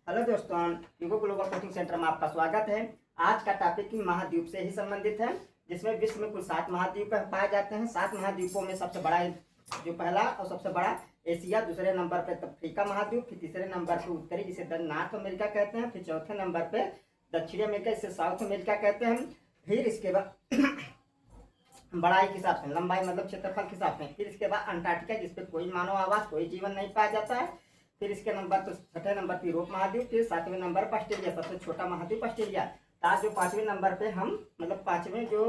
Hello दोस्तों, यूगो global coaching centre में आपका स्वागत है। आज का टॉपिक महाद्वीप से ही संबंधित है, जिसमें विश्व में कुल 7 महाद्वीप पाए जाते हैं। 7 महाद्वीपों में सबसे बड़ा जो पहला और सबसे बड़ा एशिया, दूसरे नंबर पे अफ्रीका महाद्वीप, फिर तीसरे नंबर पे उत्तरी जिसे नॉर्थ अमेरिका कहते हैं, फिर चौथे नंबर पे दक्षिणी अमेरिका जिसे साउथ अमेरिका कहते हैं। फिर इसके बाद बड़ाई के हिसाब से, लंबाई मतलब क्षेत्रफल के हिसाब से, फिर इसके बाद अंटार्कटिका जिसपे कोई मानव आवास कोई जीवन नहीं पाया जाता है। फिर इसके नंबर तो छठे नंबर पर यूरोप महाद्वीप, फिर 7वें नंबर पर ऑस्ट्रेलिया, सबसे छोटा महाद्वीप ऑस्ट्रेलिया। आज जो 5वें नंबर पे हम मतलब 5वें जो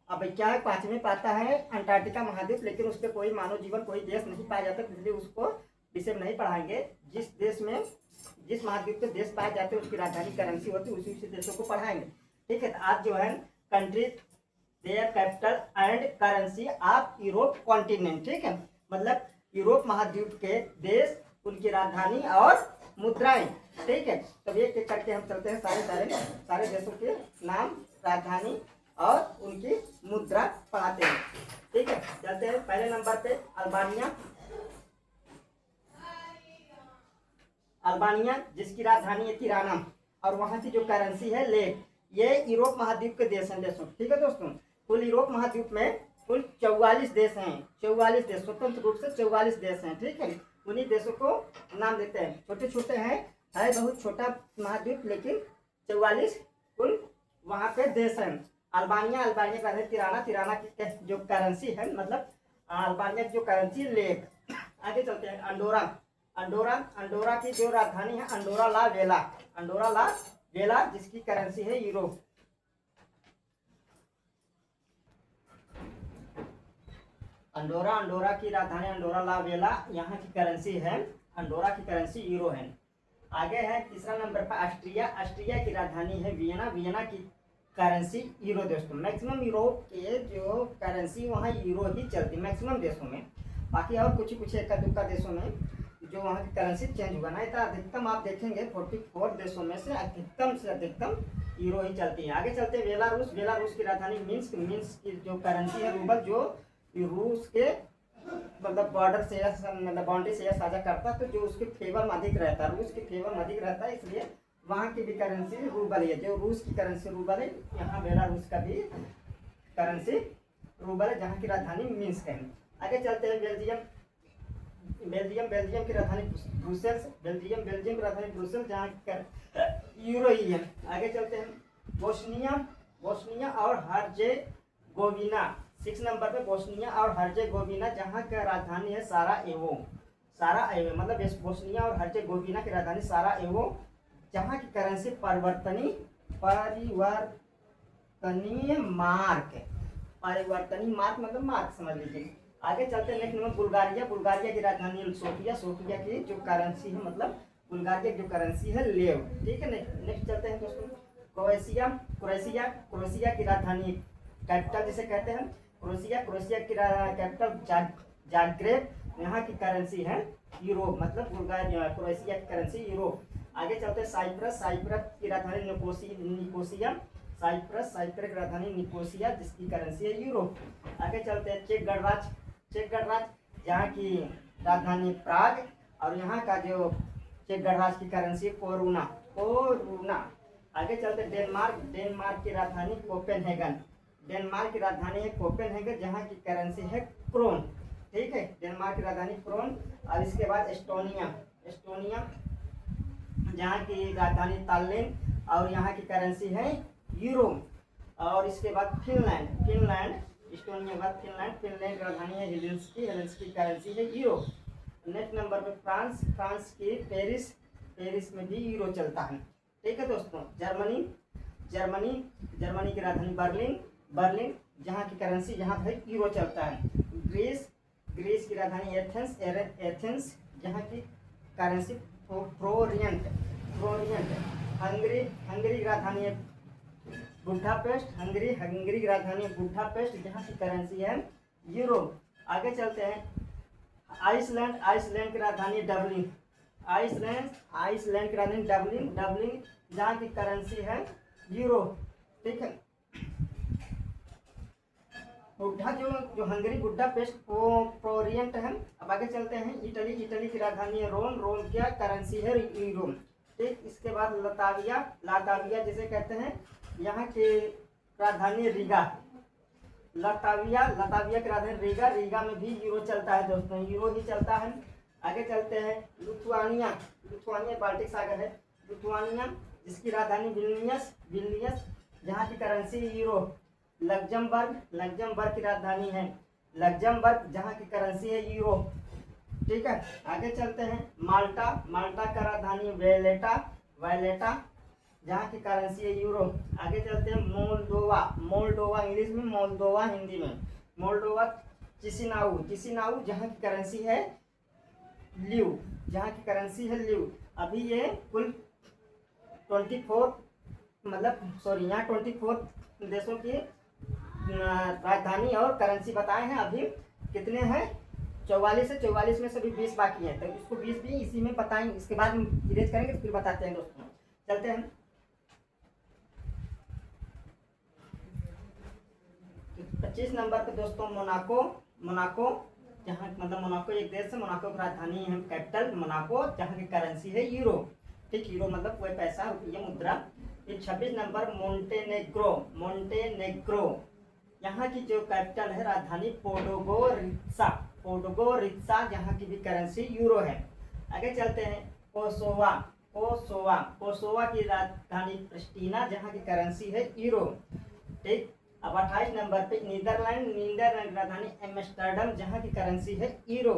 अब क्या है 5वें पाता है अंटार्कटिका महाद्वीप, लेकिन उस पर कोई मानव जीवन कोई देश नहीं पाया जाता, इसलिए उसको विषय में नहीं पढ़ाएंगे। जिस देश में जिस महाद्वीप पे देश पाए जाते हैं उसकी राजधानी करेंसी होती है, उसी देशों को पढ़ाएंगे। ठीक है, तो आज जो है country their capital and currency of Europe continent, ठीक है, मतलब यूरोप महाद्वीप के देश, उनकी राजधानी और मुद्राएं। ठीक है, तब एक एक करके हम चलते हैं, सारे देशों के नाम, राजधानी और उनकी मुद्रा पढ़ाते हैं। ठीक है, चलते हैं। पहले नंबर पे अल्बानिया जिसकी राजधानी है तिराना और वहां की जो करेंसी है लेक। ये यूरोप महाद्वीप के देश हैं देशों। ठीक है दोस्तों, कुल यूरोप महाद्वीप में कुल 44 देश हैं। 44 देश, स्वतंत्र रूप से 44 देश हैं। ठीक है, उन्हीं देशों को नाम देते हैं। छोटे छोटे हैं, है बहुत छोटा महाद्वीप, लेकिन 44 कुल वहाँ पे देश हैं। अल्बानिया का है तिराना की जो करेंसी है, मतलब अल्बानिया की जो करेंसी लेक। आगे चलते हैं। अंडोरा की जो राजधानी है अंडोरा ला वेला जिसकी करेंसी है यूरो। अंडोरा की राजधानी अंडोरा ला वेला, यहाँ की करेंसी है अंडोरा की करेंसी यूरो है। आगे है तीसरा नंबर पर ऑस्ट्रिया की राजधानी है वियना की करेंसी यूरो। दोस्तों, मैक्सिमम यूरोप के जो करेंसी वहाँ यूरो ही चलती है मैक्सिमम देशों में। बाकी और कुछ एक दुक्का देशों में जो वहाँ की करेंसी चेंज हुआ, नहीं तो अधिकतम आप देखेंगे 44 देशों में से अधिकतम यूरो ही चलती है। आगे चलते हैं बेलारूस की राजधानी मिन्स्क की जो करेंसी है रूबल, जो रूस के मतलब बॉर्डर से मतलब बाउंड्री से साझा करता है, तो जो उसके फेवर में अधिक रहता है, रूस के फेवर में अधिक रहता है, इसलिए वहाँ की भी करेंसी रूबल है। जो रूस की करेंसी रूबल है, यहाँ बेलारूस का भी करेंसी रूबल है, जहाँ की राजधानी मिन्स्क है। आगे चलते हैं बेल्जियम की राजधानी ब्रुसेल्स, बेल्जियम की राजधानी ब्रुसेल्स, जहाँ यूरो ही है। आगे चलते हैं बोस्निया और हर्जेगोविना। 6 नंबर पे बोस्निया और हर्जेगोविना, जहाँ का राजधानी है साराएवो मतलब बोस्निया और हर्जेगोविना की राजधानी साराएवो, जहाँ की करेंसी परिवर्तनीय मार्क मतलब मार्क समझ लीजिए। आगे चलते हैं। नेक्स्ट नंबर बुल्गारिया की राजधानी सोफिया की जो करेंसी है मतलब बुल्गारिया की जो करेंसी है लेव। ठीक है, नेक्स्ट चलते हैं दोस्तों। क्रोएशिया की राजधानी कैपिटल जिसे कहते हैं क्रोएशिया की कैपिटल जाग्रेब, यहाँ की करेंसी है यूरो, मतलब बुल्गारिया क्रोएशिया की करेंसी यूरो। आगे चलते हैं साइप्रस की राजधानी निकोसिया, साइप्रस की राजधानी निकोसिया, जिसकी करेंसी है यूरो। आगे चलते हैं चेक गणराज्य, जहाँ की राजधानी प्राग और यहाँ का जो चेक गणराज्य की करेंसी है कोरुना। आगे चलते हैं डेनमार्क की राजधानी कोपेनहेगन, जहाँ की करेंसी है क्रोन। ठीक है, डेनमार्क की राजधानी क्रोन। और इसके बाद एस्टोनिया, जहाँ की राजधानी ताल्लिन और यहाँ की करेंसी है यूरो। और इसके बाद फिनलैंड एस्टोनिया के बाद फिनलैंड की राजधानी है हेल्सिंकी की करेंसी है यूरो। नेक्स्ट नंबर पे फ्रांस की पेरिस में भी यूरो चलता है। ठीक है दोस्तों। जर्मनी की राजधानी बर्लिन, जहाँ की करेंसी यहाँ पे यूरो चलता है। ग्रीस की राजधानी एथेंस, जहाँ की करेंसी फ्लोरियंट। हंगरी की राजधानी है बुडापेस्ट, हंगरी की राजधानी है बुडापेस्ट, जहाँ की करेंसी है यूरो। आगे चलते हैं। आइसलैंड की राजधानी डबलिन, डबलिन, जहाँ की करेंसी है यूरो। ठीक है, बुड्ढा जो हंगरी बुडापेस्ट फ्लोरियंट है। अब आगे चलते हैं। इटली की राजधानी है रोम, क्या करेंसी है यूरो। ठीक, इसके बाद लताविया, लाताविया जिसे कहते हैं, यहाँ की राजधानी रीगा। लताविया, लताविया की राजधानी रीगा। रीगा में भी यूरो चलता है दोस्तों, यूरो ही चलता है। आगे चलते हैं, लिथुआनिया, लिथुआनिया बाल्टिक सागर है। लिथुआनिया जिसकी राजधानी विल्नियस, विल्नियस जहाँ की करेंसी यूरो। लग्जमबर्ग, लग्जमबर्ग की राजधानी है लग्जमबर्ग जहाँ की करेंसी है यूरो। ठीक है, आगे चलते हैं, माल्टा, माल्टा का राजधानी वेलेटा, वेलेटा जहाँ की करेंसी है यूरो। आगे चलते हैं, मोल्डोवा, मोल्डोवा इंग्लिश में, मोल्डोवा हिंदी में, मोल्डोवा। चिसिनाऊ, चिसिनाऊ जहाँ की करेंसी है ल्यू, जहाँ की करेंसी है ल्यू। अभी ये कुल 24 मतलब सॉरी यहाँ 24 देशों की राजधानी और करेंसी बताए हैं। अभी कितने हैं? 44 है, 44 में से भी 20 बाकी है, तो इसको 20 भी इसी में बताएंगे, इसके बाद हम इरेज करेंगे तो फिर बताते हैं दोस्तों। चलते हैं 25 नंबर पे दोस्तों, मोनाको, मोनाको जहाँ मतलब मोनाको एक देश है, मोनाको की राजधानी है कैपिटल मोनाको, जहाँ की करेंसी है यूरो। ठीक, यूरो मतलब वही पैसा, रुपये, मुद्रा। फिर 26 नंबर मोंटेनेग्रो, मोंटेनेग्रो यहाँ की जो कैपिटल है राजधानी पोडोगोरित्सा, पोडोगोरित्सा जहाँ की भी करेंसी यूरो है। आगे चलते हैं, कोसोवा, कोसोवा, कोसोवा की राजधानी प्रिस्टीना जहाँ की करेंसी है यूरो। ठीक, अब 28 नंबर पे नीदरलैंड, नीदरलैंड राजधानी एम्स्टर्डम जहाँ की करेंसी है यूरो।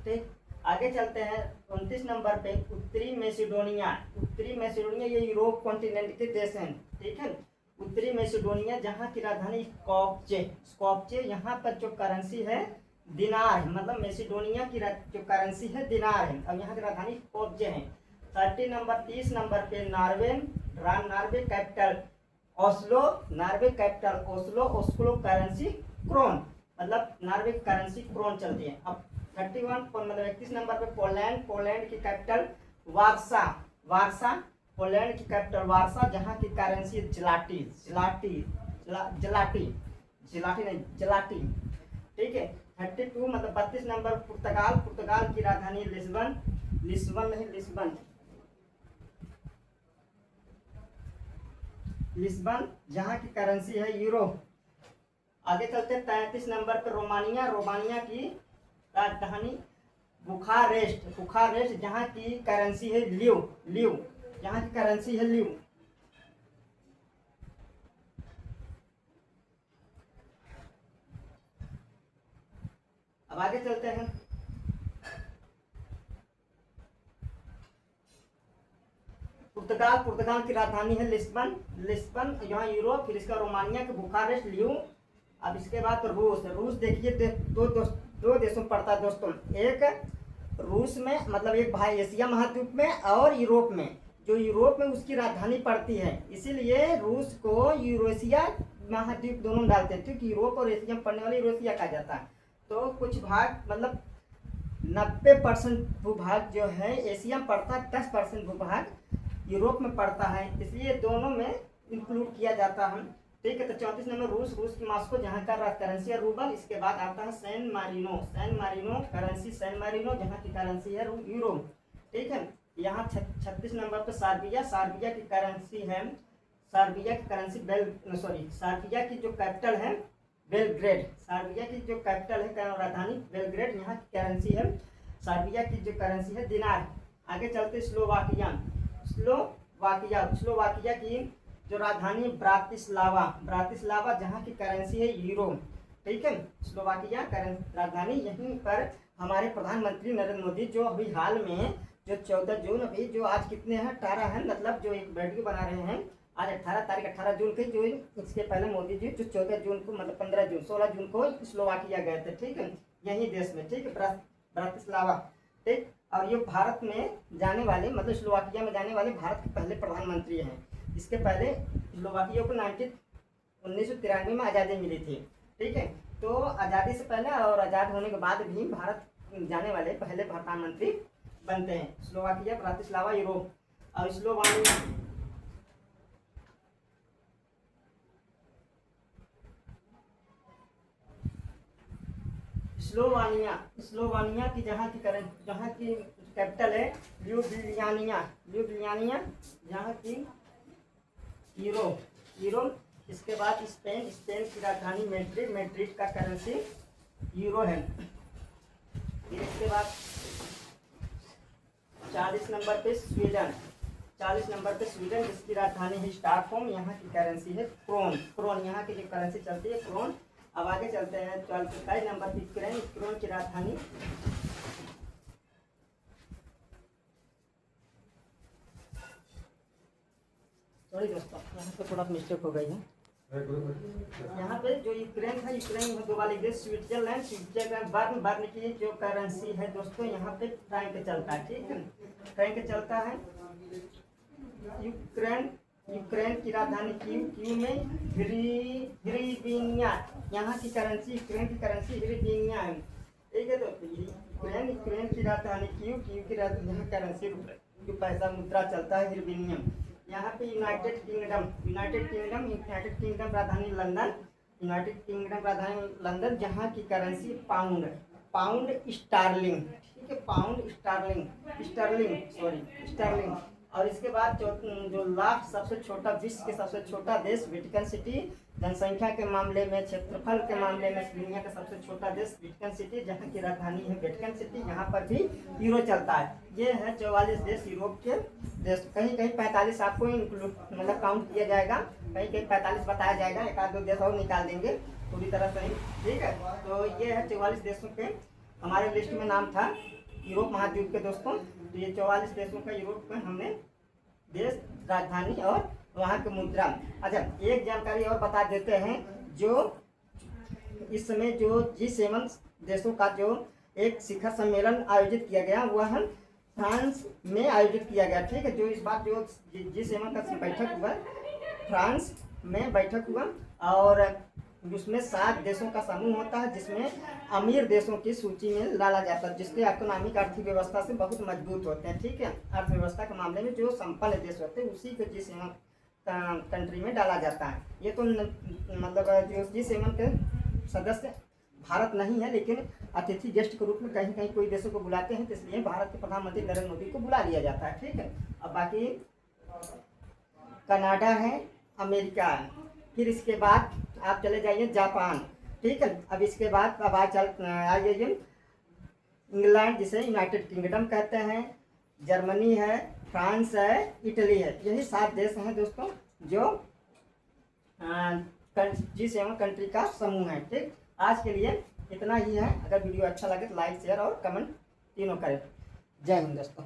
ठीक, आगे चलते हैं 29 नंबर पे उत्तरी मैसेडोनिया, उत्तरी मैसेडोनिया ये यूरोप कॉन्टिनेंट के देश हैं। ठीक है, उत्तरी मैसेडोनिया जहाँ की राजधानी स्कोप्जे, स्कोप्जे यहाँ पर जो करेंसी है दिनार है, मतलब मैसेडोनिया की जो करेंसी है दिनार है। अब यहाँ की राजधानी स्कोप्जे है। 30 नंबर पे Norway, Norway capital Oslo, Norway capital Oslo, Oslo currency krone, मतलब नार्वे की करेंसी क्रोन चलती है। अब 31 नंबर पे पोलैंड, पोलैंड की कैपिटल वार्सा, वार्सा पोलैंड की कैपिटल वार्सा जहाँ की करेंसी जलाटी, जलाटी, जलाटी, जलाटी नहीं जलाटी। ठीक है, 32 मतलब 32 नंबर पुर्तगाल, पुर्तगाल की राजधानी लिस्बन, लिस्बन नहीं लिस्बन, लिस्बन जहाँ की करेंसी है यूरो। आगे चलते 33 नंबर पर रोमानिया, रोमानिया की राजधानी बुखारेस्ट, बुखारेस्ट जहाँ की करेंसी है ल्यू, ल्यू जहाँ की करेंसी है ल्यू। अब आगे चलते हैं, पुर्तगाल, पुर्तगाल की राजधानी है लिस्बन, लिस्बन यहाँ यूरो। फिर इसका रोमानिया के बुखारेस्ट ल्यू। अब इसके बाद रूस, रूस देखिए दो देशों में पड़ता है दोस्तों, एक रूस में मतलब एक भाई एशिया महाद्वीप में और यूरोप में, जो यूरोप में उसकी राजधानी पड़ती है, इसीलिए रूस को यूरोशिया महाद्वीप दोनों डालते हैं, क्योंकि यूरोप और एशिया में पड़ने वाले यूरोशिया कहा जाता है। तो कुछ भाग मतलब 90% भूभाग जो है एशिया में पड़ता है, 10% भूभाग यूरोप में पड़ता है, इसलिए दोनों में इंक्लूड किया जाता है। ठीक है, तो 34 नंबर रूस, रूस की मॉस्को जहाँ का करेंसी है रूबल। इसके बाद आता है San Marino, San Marino currency San Marino जहाँ की करेंसी है यूरो। ठीक है, यहाँ 36 नंबर पर सर्बिया, सर्बिया की करेंसी है, सर्बिया की करेंसी सर्बिया की जो कैपिटल है बेलग्रेड, सर्बिया की जो कैपिटल है राजधानी बेलग्रेड, यहाँ की करेंसी है सर्बिया की जो करेंसी है दिनार। आगे चलते स्लोवाकिया, स्लोवाकिया, स्लोवाकिया की जो राजधानी ब्रातिस्लावा, ब्रातिस्लावा जहाँ की करेंसी है यूरो। ठीक है, स्लोवाकिया राजधानी। यहीं पर हमारे प्रधानमंत्री नरेंद्र मोदी जो अभी हाल में जो 14 जून अभी जो आज कितने हैं 18 हैं, मतलब जो एक वीडियो बना रहे हैं आज 18 जून के, जो इसके पहले मोदी जी जो 14 जून को मतलब 15 जून 16 जून को स्लोवाकिया गए थे। ठीक है, यही देश में, ठीक है, ब्रातिस्लावा। ठीक, और ये भारत में जाने वाले मतलब स्लोवाकिया में जाने वाले भारत के पहले प्रधानमंत्री हैं। इसके पहले स्लोवाकिया को 1993 में आज़ादी मिली थी। ठीक है, तो आज़ादी से पहले और आज़ाद होने के बाद भी भारत जाने वाले पहले प्रधानमंत्री बनते हैं। Slovakia, Bratislava Europe. और स्लोवानिया, स्लोवानिया की जहाँ की कैपिटल है ल्यूब्लियानिया, ल्यूब्लियानिया यहाँ की यूरो। इसके बाद स्पेन, स्पेन की राजधानी मैड्रिड, मैड्रिड का करेंसी यूरो है। फिर इसके बाद 40 नंबर पे स्वीडन, 40 नंबर पे स्वीडन जिसकी राजधानी है स्टॉकहोम, यहाँ की करेंसी है क्रोन, क्रोन यहाँ की जो करेंसी चलती है क्रोन। अब आगे चलते हैं 27 नंबर पे यूक्रेन, यूक्रेन की राजधानी सॉरी दोस्तों यहाँ पे थोड़ा मिस्टेक हो गई है। यहाँ पे जो यूक्रेन था, यूक्रेन में दो वाली देश स्विट्जरलैंड, स्विट्जरलैंड बर्न, बर्न की जो करेंसी है दोस्तों यहाँ पे फ्रैंक चलता है, ठीक है, फ्रैंक चलता है। यूक्रेन, यूक्रेन की राजधानी कीव में हिरिबिनिया, यहाँ की करेंसी, यूक्रेन की करेंसी हिरिबिनिया है, ठीक है। तो यूक्रेन, यूक्रेन की राजधानी कीव की राजधानी करेंसी जो पैसा मुद्रा चलता है हिरबिनियम। यहाँ पे यूनाइटेड किंगडम, यूनाइटेड किंगडम राजधानी लंदन, यूनाइटेड किंगडम राजधानी लंदन जहाँ की करेंसी पाउंड, पाउंड स्टार्लिंग, ठीक है, पाउंड स्टार्लिंग, स्टार्लिंग। और इसके बाद जो लास्ट सबसे छोटा, विश्व के सबसे छोटा देश वेटिकन सिटी, जनसंख्या के मामले में, क्षेत्रफल के मामले में दुनिया का सबसे छोटा देश वेटिकन सिटी, जहाँ की राजधानी है वेटिकन सिटी, यहाँ पर भी यूरो चलता है। ये है 44 देश यूरोप के देश। कहीं कहीं 45 आपको इंक्लूड मतलब काउंट किया जाएगा, कहीं कहीं 45 बताया जाएगा, एक आध दो देश और निकाल देंगे पूरी तरह से, ठीक है। तो ये है 44 देशों के हमारे लिस्ट में नाम था यूरोप महाद्वीप के दोस्तों। तो ये 44 देशों का यूरोप में हमने देश, राजधानी और वहाँ की मुद्रा। अच्छा एक जानकारी और बता देते हैं, जो इस समय जो G7 देशों का जो एक शिखर सम्मेलन आयोजित किया गया वह फ्रांस में आयोजित किया गया, ठीक है। जो इस बार जो G7 का बैठक हुआ फ्रांस में बैठक हुआ, और उसमें 7 देशों का समूह होता है, जिसमें अमीर देशों की सूची में डाला जाता है, जिसके इकोनॉमिक आर्थिक व्यवस्था से बहुत मजबूत होते हैं, ठीक है। अर्थव्यवस्था के मामले में जो संपन्न देश होते हैं उसी को G7 कंट्री में डाला जाता है। ये तो मतलब जो G7 के सदस्य भारत नहीं है, लेकिन अतिथि गेस्ट के रूप में कहीं कहीं कोई देशों को बुलाते हैं, तो इसलिए भारत के प्रधानमंत्री नरेंद्र मोदी को बुला लिया जाता है, ठीक है। अब बाकी कनाडा है, अमेरिका है, फिर इसके बाद आप चले जाइए जापान, ठीक है। अब इसके बाद अब आइए इंग्लैंड जिसे यूनाइटेड किंगडम कहते हैं, जर्मनी है, फ्रांस है, इटली है। यही 7 देश हैं दोस्तों जो G7 कंट्री का समूह है, ठीक। आज के लिए इतना ही है। अगर वीडियो अच्छा लगे तो लाइक, शेयर और कमेंट तीनों करें। जय हिंद दोस्तों।